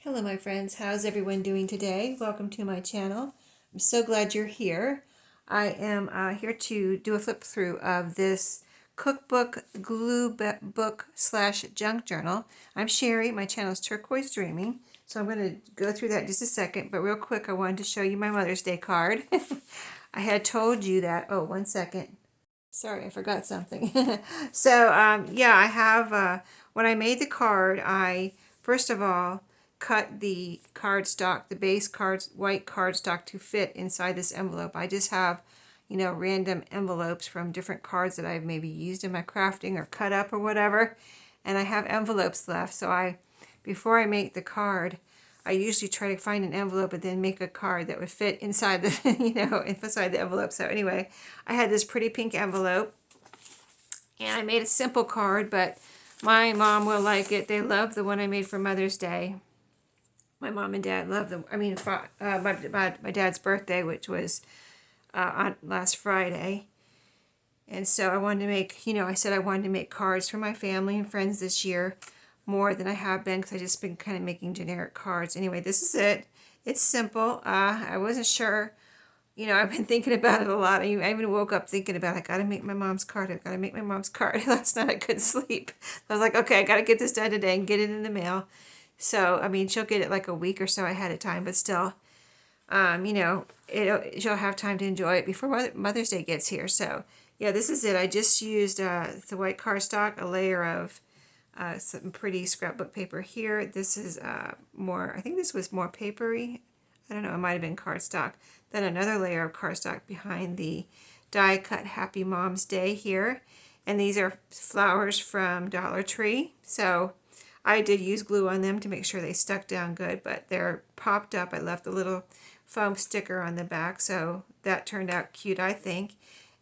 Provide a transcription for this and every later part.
Hello my friends, how's everyone doing today? Welcome to my channel. I'm so glad you're here. I am here to do a flip through of this cookbook glue book / junk journal. I'm Sheree, my channel is Turquoise Dreaming, so I'm going to go through that in just a second, but real quick I wanted to show you my Mother's Day card. I had told you that, oh, one second. Sorry, I forgot something. Yeah, I have, when I made the card, I, first of all, cut the cardstock, the base cards, white cardstock to fit inside this envelope. I just have, random envelopes from different cards that I've maybe used in my crafting or cut up or whatever. And I have envelopes left, so before I make the card, I usually try to find an envelope and then make a card that would fit inside the, inside the envelope. So anyway, I had this pretty pink envelope and I made a simple card, but my mom will like it. They love the one I made for Mother's Day. My mom and dad love them. I mean, my dad's birthday, which was on last Friday. And so I wanted to make, I said I wanted to make cards for my family and friends this year more than I have been because I just been kind of making generic cards. Anyway, this is it. It's simple. I wasn't sure. I've been thinking about it a lot. I even woke up thinking about I got to make my mom's card. I got to make my mom's card. Last night I couldn't sleep. I was like, okay, I got to get this done today and get it in the mail. So, I mean, she'll get it like a week or so ahead of time, but still, she'll have time to enjoy it before Mother's Day gets here. So, yeah, this is it. I just used the white cardstock, a layer of some pretty scrapbook paper here. This is more, I think this was more papery. I don't know, it might have been cardstock. Then another layer of cardstock behind the die cut Happy Mom's Day here. And these are flowers from Dollar Tree. So I did use glue on them to make sure they stuck down good, but they're popped up. I left a little foam sticker on the back, so that turned out cute, I think.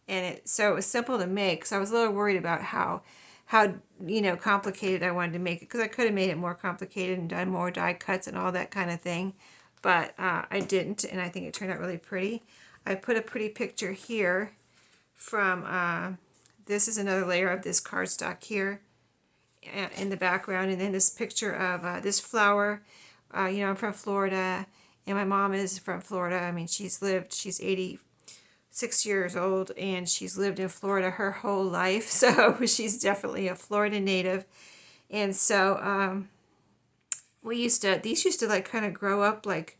And so it was simple to make, so I was a little worried about how complicated I wanted to make it, because I could have made it more complicated and done more die cuts and all that kind of thing, but I didn't, and I think it turned out really pretty. I put a pretty picture here from, this is another layer of this cardstock here in the background, and then this picture of this flower. I'm from Florida, and my mom is from Florida. I mean, she's 86 years old, and she's lived in Florida her whole life, so she's definitely a Florida native. And so these used to like kind of grow up like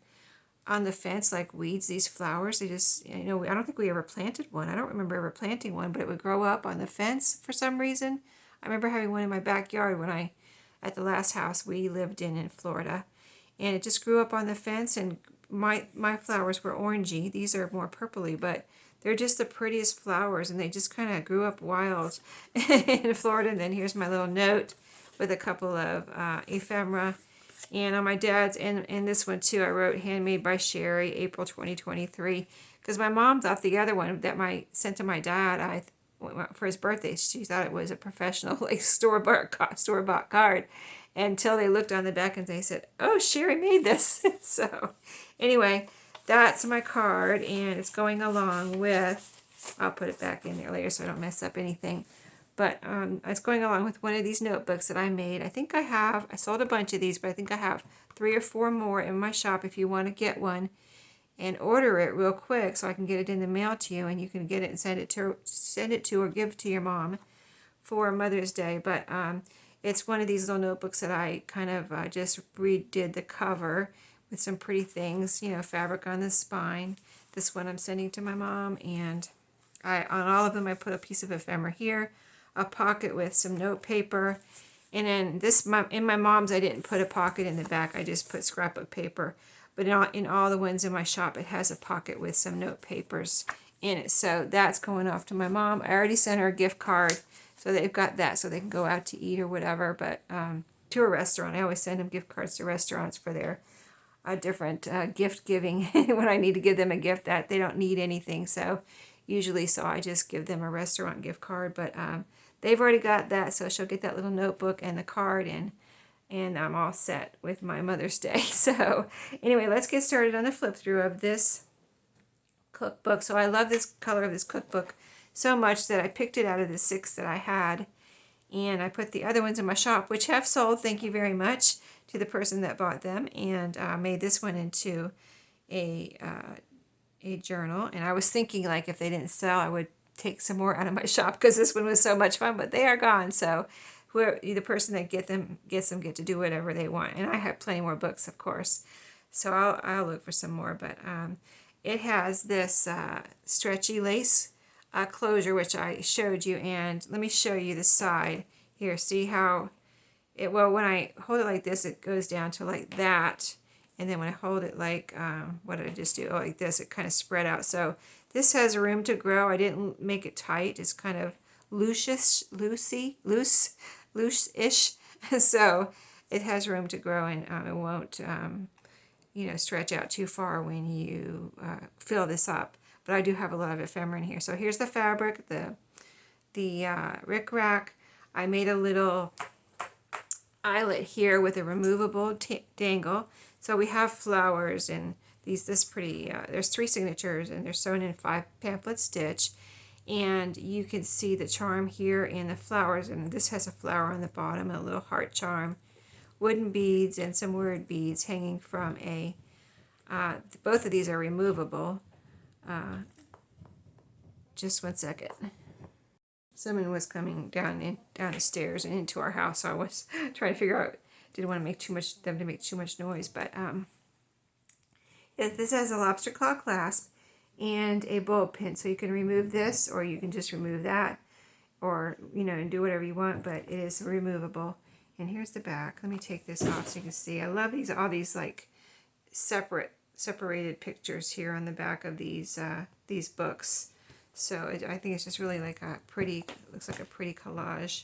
on the fence like weeds, these flowers. They just, I don't think we ever planted one. I don't remember ever planting one, but it would grow up on the fence for some reason. I remember having one in my backyard at the last house we lived in Florida. And it just grew up on the fence, and my flowers were orangey. These are more purpley, but they're just the prettiest flowers, and they just kind of grew up wild in Florida. And then here's my little note with a couple of ephemera. And on my dad's, and this one too, I wrote handmade by Sheree, April 2023. Because my mom thought the other one that I sent to my dad, for his birthday, she thought it was a professional, like store-bought card, until they looked on the back and they said, oh, Sheree made this. So anyway, that's my card, and it's going along with, I'll put it back in there later so I don't mess up anything, but it's going along with one of these notebooks that I made. I sold a bunch of these, but I think I have 3 or 4 more in my shop if you want to get one and order it real quick so I can get it in the mail to you, and you can get it and send it to or give to your mom for Mother's Day. But it's one of these little notebooks that I kind of just redid the cover with some pretty things, fabric on the spine. This one I'm sending to my mom, and on all of them I put a piece of ephemera here, a pocket with some note paper, and then in my mom's I didn't put a pocket in the back, I just put scrapbook paper. But in all the ones in my shop, it has a pocket with some note papers in it. So that's going off to my mom. I already sent her a gift card, so they've got that so they can go out to eat or whatever. But to a restaurant. I always send them gift cards to restaurants for their different gift giving when I need to give them a gift that they don't need anything. So I just give them a restaurant gift card. But they've already got that, so she'll get that little notebook and the card, and I'm all set with my Mother's Day. So anyway, let's get started on the flip through of this cookbook. So I love this color of this cookbook so much that I picked it out of the 6 that I had, And I put the other ones in my shop, which have sold, thank you very much to the person that bought them, and made this one into a journal. And I was thinking, like, if they didn't sell, I would take some more out of my shop because this one was so much fun, but they are gone. So whoever the person that gets them get to do whatever they want. And I have plenty more books, of course, so I'll look for some more. But it has this stretchy lace closure, which I showed you, and let me show you the side here. See how it, well, when I hold it like this, it goes down to like that, and then when I hold it like, what did I just do? Oh, like this, it kind of spread out. So this has room to grow. I didn't make it tight. It's kind of loose-ish. So it has room to grow, and it won't, stretch out too far when you fill this up. But I do have a lot of ephemera in here. So here's the fabric, the rickrack. I made a little eyelet here with a removable dangle. So we have flowers and this pretty, there's 3 signatures and they're sewn in 5 pamphlet stitch. And you can see the charm here and the flowers, and this has a flower on the bottom and a little heart charm, wooden beads and some word beads hanging from a, both of these are removable. Just one second. Someone was coming down the stairs and into our house, so I was trying to figure out, didn't want to make them to make too much noise, but this has a lobster claw clasp and a bulb pin, so you can remove this or you can just remove that, or and do whatever you want, but it is removable. And here's the back. Let me take this off so you can see. I love all these like separated pictures here on the back of these books. So I think it's just really like a pretty, looks like a pretty collage.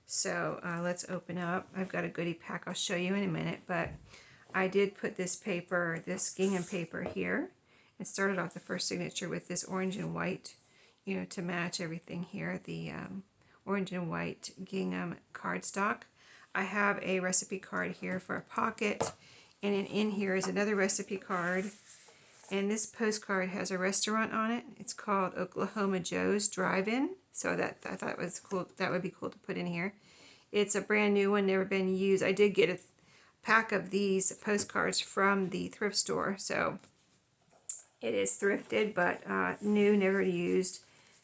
So let's open up. I've got a goodie pack I'll show you in a minute, but I did put this paper, this gingham paper here, and started off the first signature with this orange and white, to match everything here, the orange and white gingham cardstock. I have a recipe card here for a pocket, and in here is another recipe card. And this postcard has a restaurant on it. It's called Oklahoma Joe's Drive-In. So that I thought was cool. That would be cool to put in here. It's a brand new one, never been used. I did get a pack of these postcards from the thrift store. So it is thrifted, but new, never used.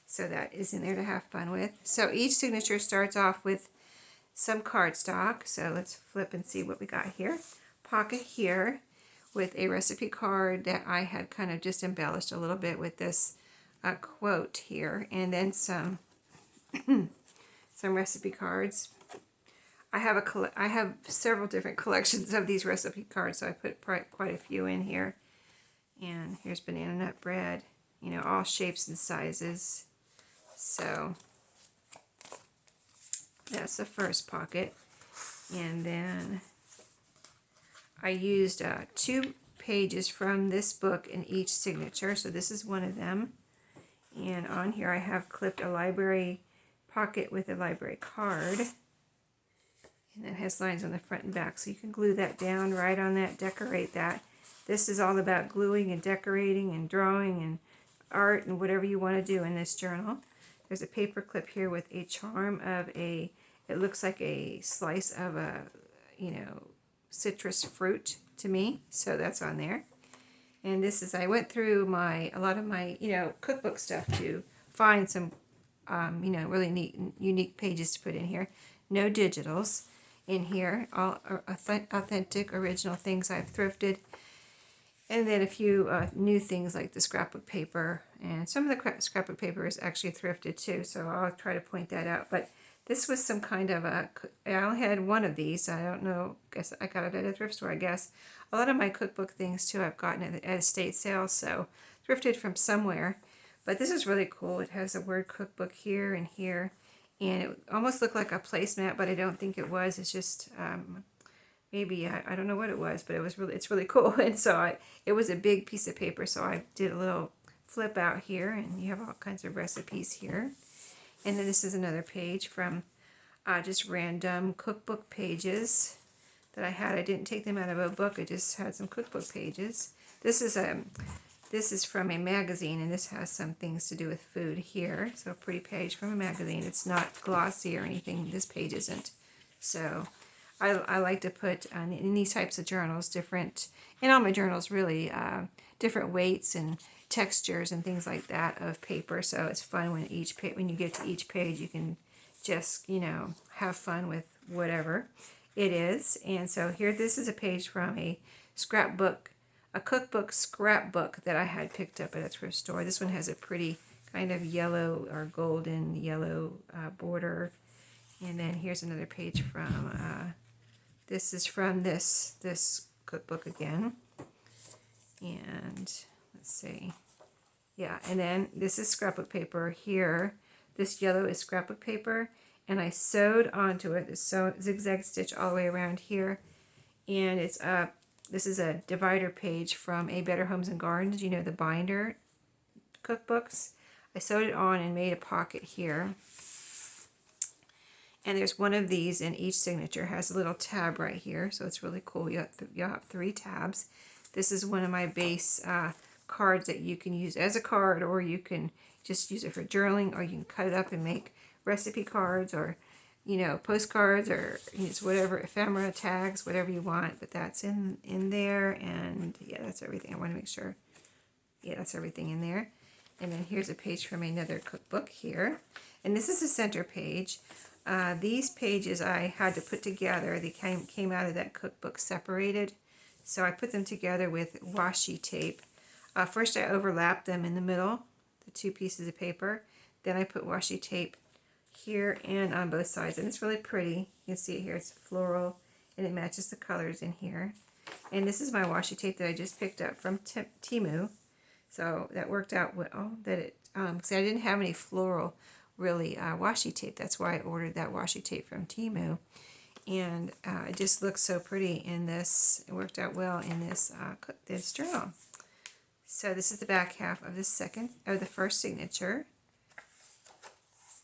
So that is in there to have fun with. So each signature starts off with some cardstock. So let's flip and see what we got here. Pocket here with a recipe card that I had kind of just embellished a little bit with this quote here, and then some some recipe cards. I have several different collections of these recipe cards, so I put quite a few in here. And here's banana nut bread, all shapes and sizes. So that's the first pocket, and then I used 2 pages from this book in each signature, so this is one of them. And on here I have clipped a library pocket with a library card, and that has lines on the front and back, so you can glue that down, write on that, decorate that. This is all about gluing and decorating and drawing and art and whatever you want to do in this journal. There's a paper clip here with a charm of it looks like a slice of a, citrus fruit to me, so that's on there. And this is, I went through a lot of my cookbook stuff to find some really neat unique pages to put in here. No digitals in here, all authentic original things I've thrifted, and then a few new things like the scrapbook paper, and some of the scrapbook paper is actually thrifted too, so I'll try to point that out. But this was some kind of I only had one of these. I don't know. Guess I got it at a thrift store, I guess. A lot of my cookbook things, too, I've gotten at estate sales, so thrifted from somewhere. But this is really cool. It has the word cookbook here and here. And it almost looked like a placemat, but I don't think it was. It's just maybe, I don't know what it was, but it's really cool. And so it was a big piece of paper, so I did a little flip out here, and you have all kinds of recipes here. And then this is another page from just random cookbook pages that I had. I didn't take them out of a book. I just had some cookbook pages. This is This is from a magazine, and this has some things to do with food here. So a pretty page from a magazine. It's not glossy or anything. This page isn't. So I like to put in these types of journals different, in all my journals really, different weights and textures and things like that of paper. So it's fun when when you get to each page, you can just, you know, have fun with whatever it is. And so here, this is a page from a scrapbook, a cookbook scrapbook that I had picked up at a thrift store. This one has a pretty kind of yellow or golden yellow border. And then here's another page from, this is from this cookbook again. And let's see. Yeah, and then this is scrapbook paper here. This yellow is scrapbook paper, and I sewed onto it. So zigzag stitch all the way around here, and it's this is a divider page from A Better Homes and Gardens. You know, the binder cookbooks. I sewed it on and made a pocket here. And there's one of these in each signature. It has a little tab right here, so it's really cool. You'll have 3 tabs. This is one of my base cards that you can use as a card, or you can just use it for journaling, or you can cut it up and make recipe cards, or, you know, postcards, or use whatever, ephemera, tags, whatever you want. But that's in there, and yeah, that's everything. I want to make sure. Yeah, that's everything in there. And then here's a page from another cookbook here, and this is the center page. These pages I had to put together. They came out of that cookbook separated, so I put them together with washi tape. First I overlapped them in the middle, the 2 pieces of paper. Then I put washi tape here and on both sides, and it's really pretty. You can see it here. It's floral, and it matches the colors in here. And this is my washi tape that I just picked up from Temu. So that worked out well. Because I didn't have any floral really washi tape. That's why I ordered that washi tape from Temu. And it just looks so pretty in this. It worked out well in this this journal. So this is the back half of the first signature,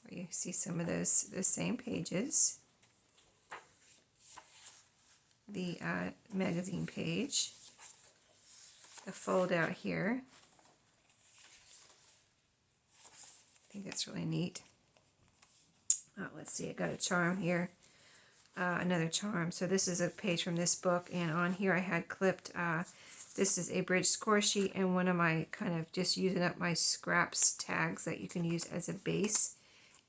where you see some of those same pages. The magazine page, the fold out here. I think that's really neat. Let's see, I got a charm here, another charm. So this is a page from this book, and on here I had clipped, this is a bridge score sheet, and one of my kind of just using up my scraps tags that you can use as a base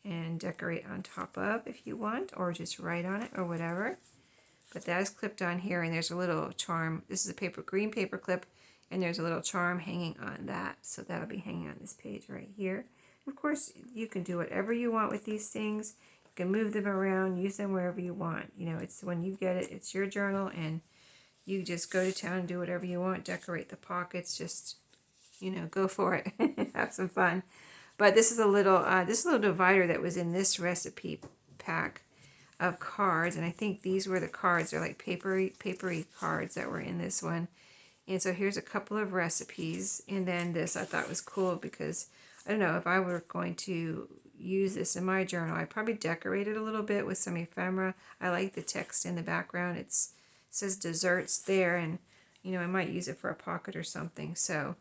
and decorate on top of if you want, or just write on it or whatever. But that is clipped on here, and there's a little charm. This is a green paper clip, and there's a little charm hanging on that. So that'll be hanging on this page right here. Of course, you can do whatever you want with these things. You can move them around, use them wherever you want. You know, it's when you get it, it's your journal, and you just go to town and do whatever you want. Decorate the pockets, just, you know, go for it. Have some fun. But this is a little divider that was in this recipe pack of cards, and I think these were the cards. They're like papery cards that were in this one. And so here's a couple of recipes, and then this I thought was cool because I don't know if I were going to use this in my journal. I'd probably decorate it a little bit with some ephemera. I like the text in the background. It says desserts there, and you know, I might use it for a pocket or something. So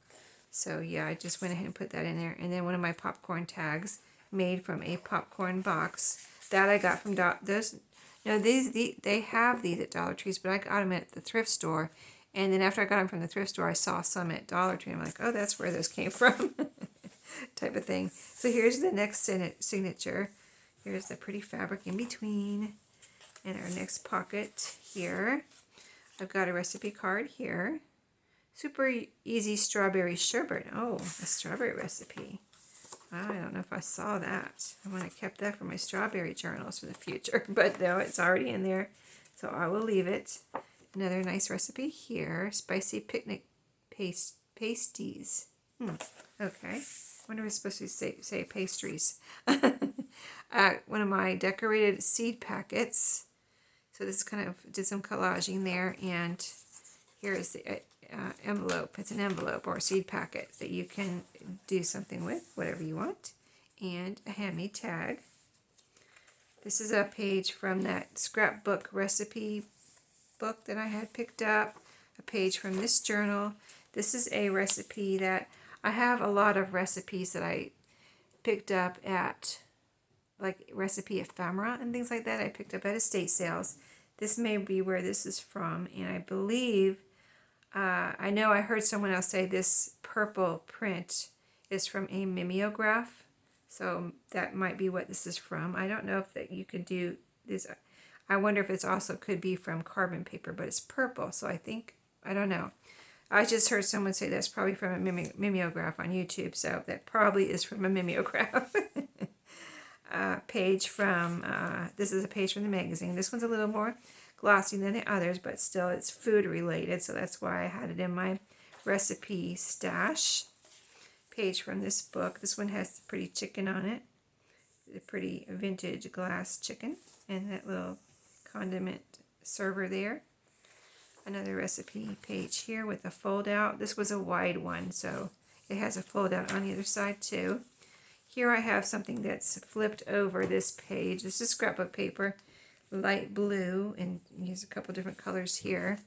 yeah, I just went ahead and put that in there. And then one of my popcorn tags made from a popcorn box that I got from they have these at Dollar Trees, but I got them at the thrift store. And then after I got them from the thrift store, I saw some at Dollar Tree. I'm like, oh, that's where those came from, type of thing. So here's the next signature. Here's the pretty fabric in between. And our next pocket here. I've got a recipe card here. Super easy strawberry sherbet. Oh, a strawberry recipe. I don't know if I saw that. I want to kept that for my strawberry journals for the future. But no, it's already in there. So I will leave it. Another nice recipe here. Spicy picnic pasties. Okay. I wonder if it's supposed to say pastries. One of my decorated seed packets. So this kind of did some collaging there. And here is the envelope. It's an envelope or a seed packet that you can do something with, whatever you want. And a handmade tag. This is a page from that scrapbook recipe book that I had picked up. A page from this journal. This is a recipe that I have a lot of recipes that I picked up at like recipe ephemera and things like that. I picked up at estate sales. This may be where this is from, and I believe I know I heard someone else say this purple print is from a mimeograph, so that might be what this is from. I don't know if that you could do this. I wonder if it's also could be from carbon paper, but it's purple, so I think, I don't know. I just heard someone say that's probably from a mimeograph on YouTube, so that probably is from a mimeograph. Page from, this is a page from the magazine. This one's a little more glossy than the others, but still it's food related, so that's why I had it in my recipe stash. Page from this book. This one has the pretty chicken on it, the pretty vintage glass chicken, and that little condiment server there. Another recipe page here with a fold out. This was a wide one, so it has a fold out on the other side too. Here I have something that's flipped over this page. This is scrapbook paper, light blue, and use a couple different colors here.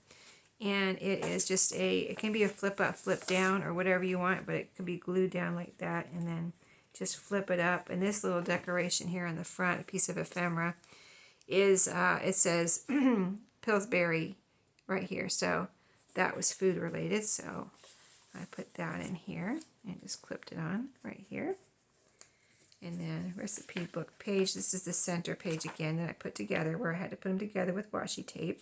And it is just it can be a flip up, flip down, or whatever you want, but it can be glued down like that, and then just flip it up. And this little decoration here on the front, a piece of ephemera, is, it says Pillsbury right here. So that was food related, so I put that in here and just clipped it on right here. And then recipe book page. This is the center page again that I put together, where I had to put them together with washi tape.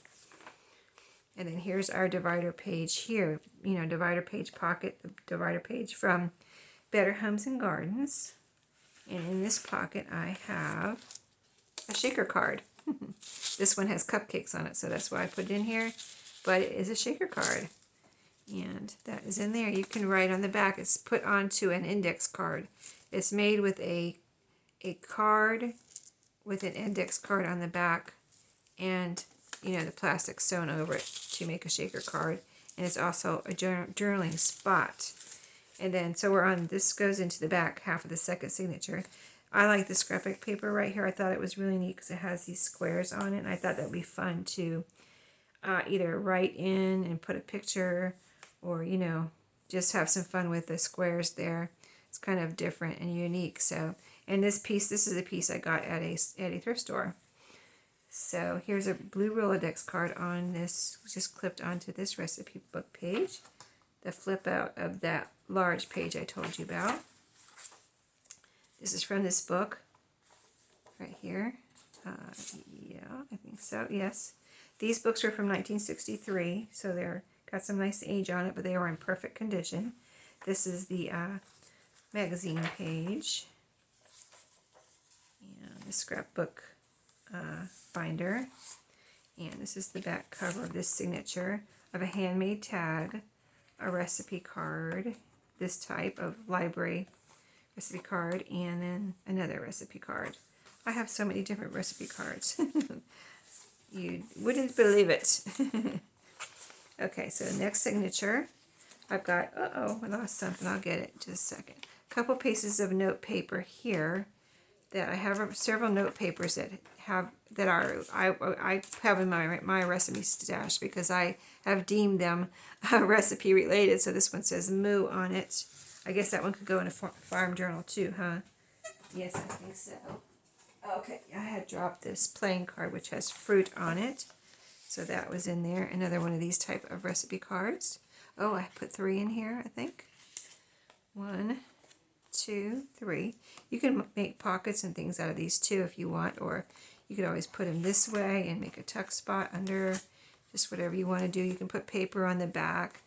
And then here's our divider page here. You know, divider page pocket, the divider page from Better Homes and Gardens. And in this pocket I have a shaker card. This one has cupcakes on it, so that's why I put it in here. But it is a shaker card. And that is in there. You can write on the back. It's put onto an index card. It's made with a card with an index card on the back, and you know, the plastic sewn over it to make a shaker card. And it's also a journaling spot. And then, so we're on, this goes into the back half of the second signature. I like the scrapbook paper right here. I thought it was really neat because it has these squares on it, and I thought that would be fun to either write in and put a picture, or, you know, just have some fun with the squares there. It's kind of different and unique. So, and this piece, this is a piece I got at a thrift store. So here's a blue Rolodex card on this, just clipped onto this recipe book page. The flip out of that large page I told you about. This is from this book right here. Yeah, I think so, yes. These books were from 1963, so they're got some nice age on it, but they were in perfect condition. This is the magazine page, and the scrapbook binder, and this is the back cover of this signature of a handmade tag, a recipe card, this type of library recipe card, and then another recipe card. I have so many different recipe cards. You wouldn't believe it. Okay, so the next signature, I've got, uh-oh, I lost something. I'll get it in just a second. A couple pieces of note paper here that I have several note papers that have, that are, I have in my recipe stash because I have deemed them recipe related. So this one says Moo on it. I guess that one could go in a farm journal too, huh? Yes, I think so. Okay, I had dropped this playing card which has fruit on it. So that was in there. Another one of these type of recipe cards. Oh, I put 3 in here, I think. 1, 2, 3. You can make pockets and things out of these too if you want, or you could always put them this way and make a tuck spot under, just whatever you want to do. You can put paper on the back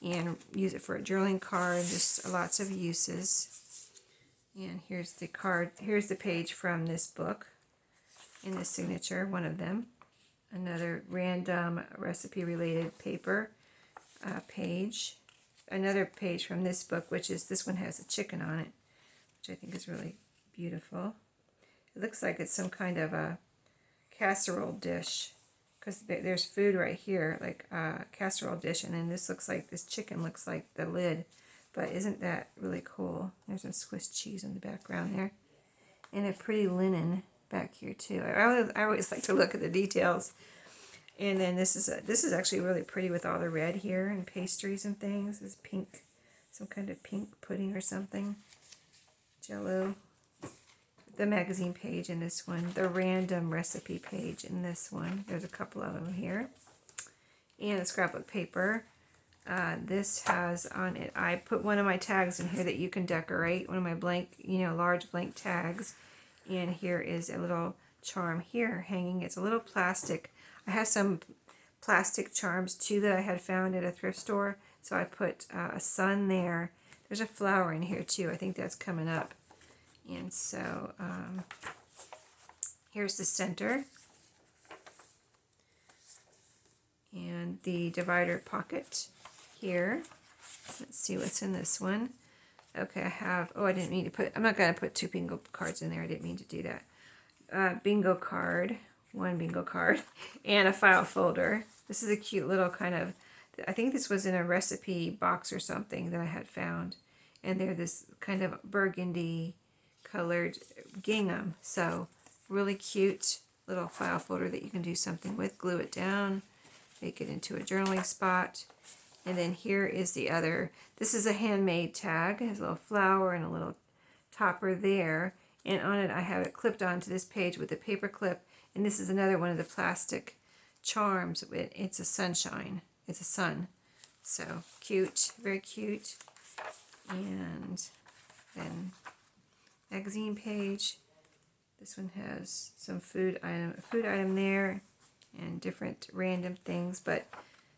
and use it for a journaling card. Just lots of uses. And here's the card. Here's the page from this book in the signature, one of them. Another random recipe related paper page. Another page from this book, which is, this one has a chicken on it, which I think is really beautiful. It looks like it's some kind of a casserole dish, because there's food right here, like a casserole dish, and then this looks like, this chicken looks like the lid. But isn't that really cool? There's some Swiss cheese in the background there. And a pretty linen back here too. I always like to look at the details. And then this is actually really pretty with all the red here and pastries and things. This is pink, some kind of pink pudding or something. Jello. The magazine page in this one. The random recipe page in this one. There's a couple of them here. And the scrapbook paper. This has on it, I put one of my tags in here that you can decorate. One of my blank, large blank tags. And here is a little charm here hanging. It's a little plastic. I have some plastic charms too that I had found at a thrift store. So I put a sun there. There's a flower in here too. I think that's coming up. And so here's the center. And the divider pocket here. Let's see what's in this one. Okay, I have, I didn't mean to put, I'm not going to put 2 bingo cards in there. I didn't mean to do that. Bingo card, 1 bingo card, and a file folder. This is a cute little kind of, I think this was in a recipe box or something that I had found. And they're this kind of burgundy colored gingham. So really cute little file folder that you can do something with. Glue it down, make it into a journaling spot. And then here is the other, this is a handmade tag. It has a little flower and a little topper there. And on it I have it clipped onto this page with a paper clip. And this is another one of the plastic charms. It's a sunshine. It's a sun. So cute, very cute. And then magazine page. This one has some food item there and different random things, but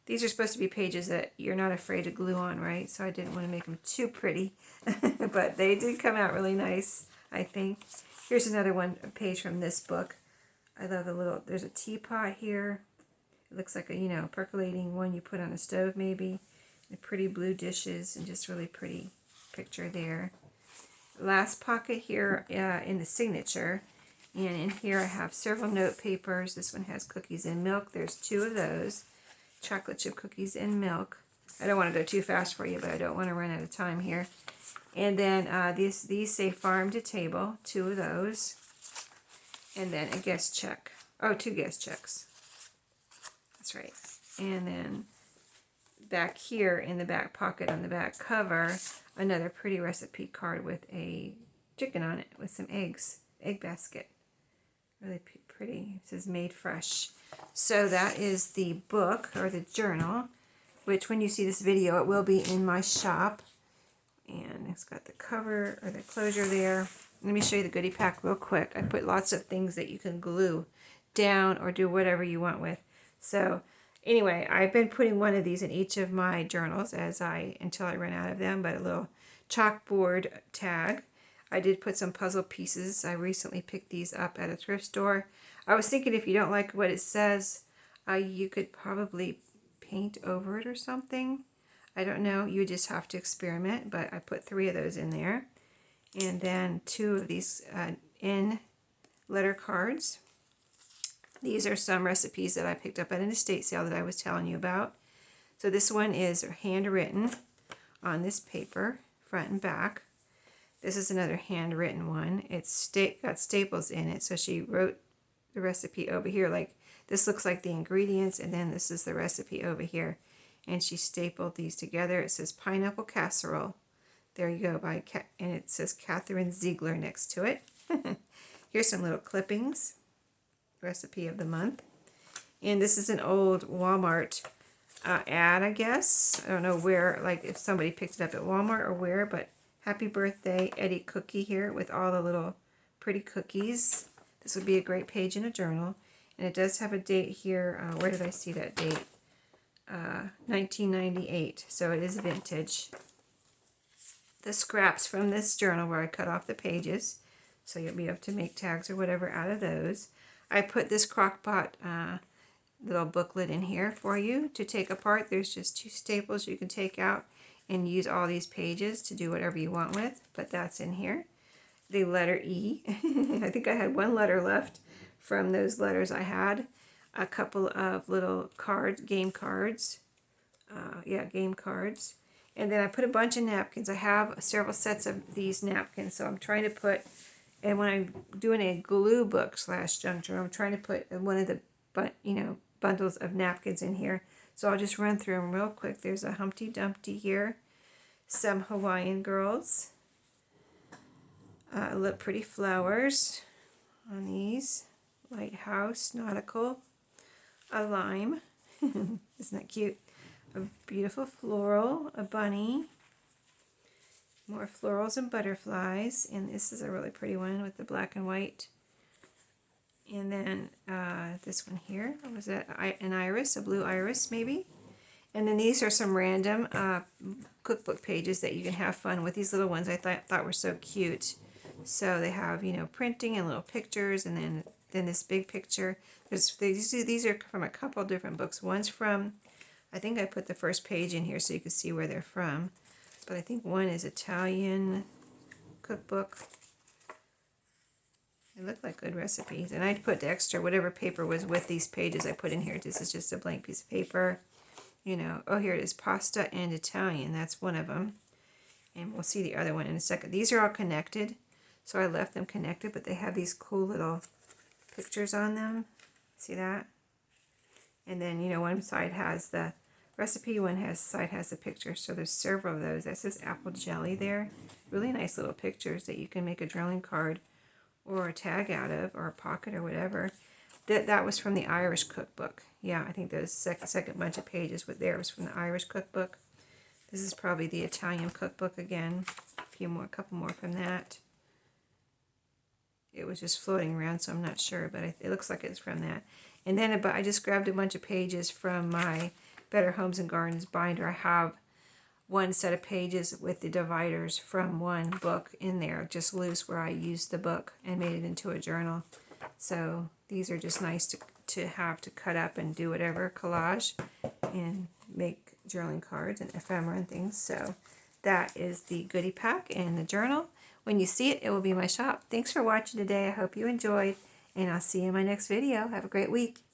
these are supposed to be pages that you're not afraid to glue on, right? So I didn't want to make them too pretty, but they did come out really nice, I think. Here's another one, a page from this book. I love the little, there's a teapot here. It looks like a, percolating one you put on a stove maybe. The pretty blue dishes and just really pretty picture there. Last pocket here in the signature. And in here I have several note papers. This one has cookies and milk. There's 2 of those. Chocolate chip cookies and milk. I don't want to go too fast for you, but I don't want to run out of time here. And then these say farm to table. 2 of those. And then a guest check. Oh, 2 guest checks. That's right. And then back here in the back pocket on the back cover, another pretty recipe card with a chicken on it with some eggs. Egg basket. Really pretty. It says made fresh. So that is the book or the journal, which when you see this video it will be in my shop. And it's got the cover or the closure there. Let me show you the goodie pack real quick. I put lots of things that you can glue down or do whatever you want with. So anyway, I've been putting one of these in each of my journals until I run out of them, but a little chalkboard tag. I did put some puzzle pieces. I recently picked these up at a thrift store. I was thinking if you don't like what it says, you could probably paint over it or something. I don't know. You just have to experiment, but I put 3 of those in there. And then 2 of these in letter cards. These are some recipes that I picked up at an estate sale that I was telling you about. So this one is handwritten on this paper, front and back. This is another handwritten one. It's got staples in it, so she wrote the recipe over here. Like this looks like the ingredients, and then this is the recipe over here. And she stapled these together. It says pineapple casserole. There you go, and it says Catherine Ziegler next to it. Here's some little clippings. Recipe of the month. And this is an old Walmart ad, I guess. I don't know where, like if somebody picked it up at Walmart or where, but happy birthday, Eddie Cookie here with all the little pretty cookies. This would be a great page in a journal. And it does have a date here. Where did I see that date? 1998. So it is vintage. The scraps from this journal where I cut off the pages. So you'll be able to make tags or whatever out of those. I put this crockpot little booklet in here for you to take apart. There's just 2 staples you can take out and use all these pages to do whatever you want with, but that's in here. The letter E. I think I had 1 letter left from those letters I had. A couple of little cards, game cards. Game cards. And then I put a bunch of napkins. I have several sets of these napkins, so I'm trying to put, and when I'm doing a glue book / junk journal, I'm trying to put one of the bundles of napkins in here. So I'll just run through them real quick. There's a Humpty Dumpty here, some Hawaiian girls, look pretty flowers on these, lighthouse, nautical, a lime, isn't that cute? A beautiful floral, a bunny, more florals and butterflies, and this is a really pretty one with the black and white. And then this one here, was that an iris, a blue iris maybe? And then these are some random cookbook pages that you can have fun with. These little ones I thought were so cute. So they have, you know, printing and little pictures, and then this big picture. These are from a couple different books. One's from, I think I put the first page in here so you can see where they're from. But I think one is Italian cookbook. They look like good recipes. And I put the extra, whatever paper was with these pages I put in here. This is just a blank piece of paper. You know, oh, here it is, pasta and Italian. That's one of them. And we'll see the other one in a second. These are all connected. So I left them connected, but they have these cool little pictures on them. See that? And then, you know, one side has the recipe, side has the picture. So there's several of those. That says apple jelly there. Really nice little pictures that you can make a drawing card or a tag out of, or a pocket or whatever. That was from the Irish cookbook. Yeah, I think those second bunch of pages with there was from the Irish cookbook. This is probably the Italian cookbook again. A couple more from that. It was just floating around, so I'm not sure, but it looks like it's from that. And then I just grabbed a bunch of pages from my Better Homes and Gardens binder. I have one set of pages with the dividers from one book in there, just loose, where I used the book and made it into a journal. So these are just nice to have to cut up and do whatever, collage, and make journaling cards and ephemera and things. So that is the goodie pack and the journal. When you see it, it will be in my shop. Thanks for watching today. I hope you enjoyed, and I'll see you in my next video. Have a great week.